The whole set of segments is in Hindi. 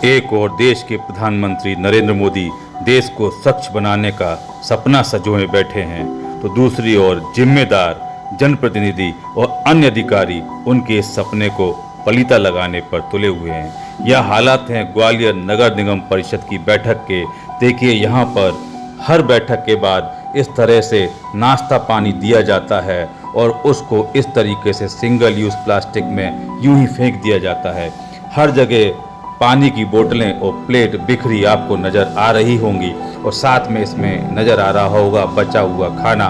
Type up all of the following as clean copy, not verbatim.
एक और देश के प्रधानमंत्री नरेंद्र मोदी देश को स्वच्छ बनाने का सपना सजोए बैठे हैं, तो दूसरी ओर जिम्मेदार जनप्रतिनिधि और अन्य अधिकारी उनके इस सपने को पलीता लगाने पर तुले हुए हैं। यह हालात हैं ग्वालियर नगर निगम परिषद की बैठक के। देखिए, यहाँ पर हर बैठक के बाद इस तरह से नाश्ता पानी दिया जाता है और उसको इस तरीके से सिंगल यूज़ प्लास्टिक में यूं ही फेंक दिया जाता है। हर जगह पानी की बोतलें और प्लेट बिखरी आपको नज़र आ रही होंगी और साथ में इसमें नज़र आ रहा होगा बचा हुआ खाना।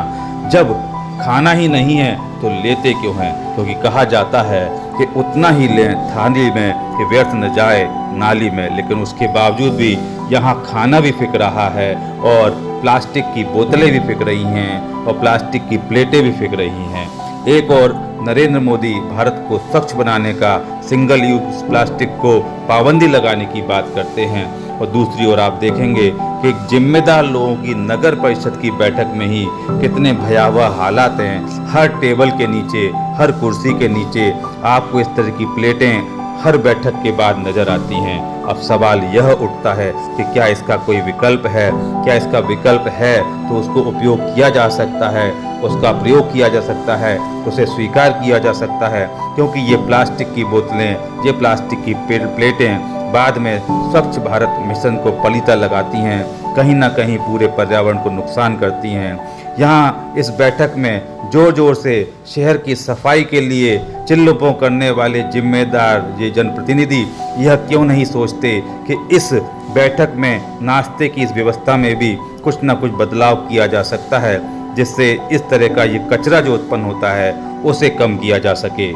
जब खाना ही नहीं है तो लेते क्यों हैं? क्योंकि कहा जाता है कि उतना ही लें थाली में कि व्यर्थ न जाए नाली में, लेकिन उसके बावजूद भी यहाँ खाना भी फिक रहा है और प्लास्टिक की बोतलें भी फिक रही हैं और प्लास्टिक की प्लेटें भी फिक रही हैं। एक और नरेंद्र मोदी भारत को स्वच्छ बनाने का, सिंगल यूज प्लास्टिक को पाबंदी लगाने की बात करते हैं और दूसरी ओर आप देखेंगे कि जिम्मेदार लोगों की नगर परिषद की बैठक में ही कितने भयावह हालात हैं। हर टेबल के नीचे, हर कुर्सी के नीचे आपको इस तरह की प्लेटें हर बैठक के बाद नजर आती हैं। अब सवाल यह उठता है कि क्या इसका कोई विकल्प है? क्या इसका विकल्प है तो उसको उपयोग किया जा सकता है, उसका प्रयोग किया जा सकता है, उसे स्वीकार किया जा सकता है? क्योंकि ये प्लास्टिक की बोतलें, ये प्लास्टिक की प्लेटें बाद में स्वच्छ भारत मिशन को पलीता लगाती हैं, कहीं ना कहीं पूरे पर्यावरण को नुकसान करती हैं। यहाँ इस बैठक में जोर जोर से शहर की सफाई के लिए चिल्लपों करने वाले जिम्मेदार ये जनप्रतिनिधि यह क्यों नहीं सोचते कि इस बैठक में नाश्ते की इस व्यवस्था में भी कुछ ना कुछ बदलाव किया जा सकता है, जिससे इस तरह का ये कचरा जो उत्पन्न होता है उसे कम किया जा सके।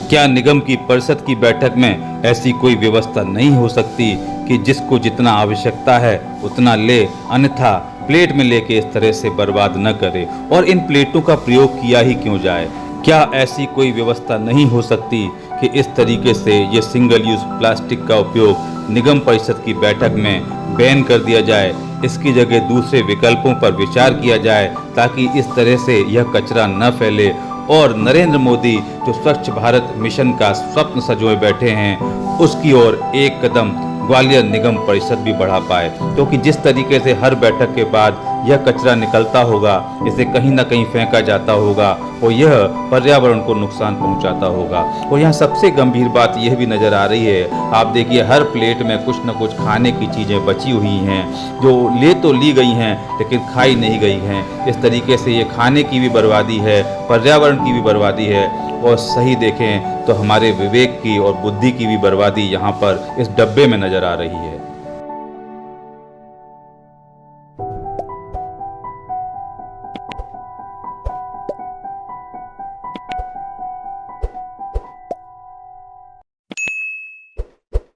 क्या निगम की परिषद की बैठक में ऐसी कोई व्यवस्था नहीं हो सकती कि जिसको जितना आवश्यकता है उतना ले, अन्यथा प्लेट में लेके इस तरह से बर्बाद न करे? और इन प्लेटों का प्रयोग किया ही क्यों जाए? क्या ऐसी कोई व्यवस्था नहीं हो सकती कि इस तरीके से ये सिंगल यूज प्लास्टिक का उपयोग निगम परिषद की बैठक में बैन कर दिया जाए, इसकी जगह दूसरे विकल्पों पर विचार किया जाए ताकि इस तरह से यह कचरा न फैले और नरेंद्र मोदी जो स्वच्छ भारत मिशन का स्वप्न सजोए बैठे हैं उसकी ओर एक कदम ग्वालियर निगम परिषद भी बढ़ा पाए? क्योंकि जिस तरीके से हर बैठक के बाद यह कचरा निकलता होगा, इसे कहीं ना कहीं फेंका जाता होगा और यह पर्यावरण को नुकसान पहुंचाता होगा। और यहाँ सबसे गंभीर बात यह भी नज़र आ रही है, आप देखिए हर प्लेट में कुछ न कुछ खाने की चीज़ें बची हुई हैं जो ले तो ली गई हैं लेकिन खाई नहीं गई हैं। इस तरीके से ये खाने की भी बर्बादी है, पर्यावरण की भी बर्बादी है और सही देखें तो हमारे विवेक की और बुद्धि की भी बर्बादी यहाँ पर इस डब्बे में नज़र आ रही है।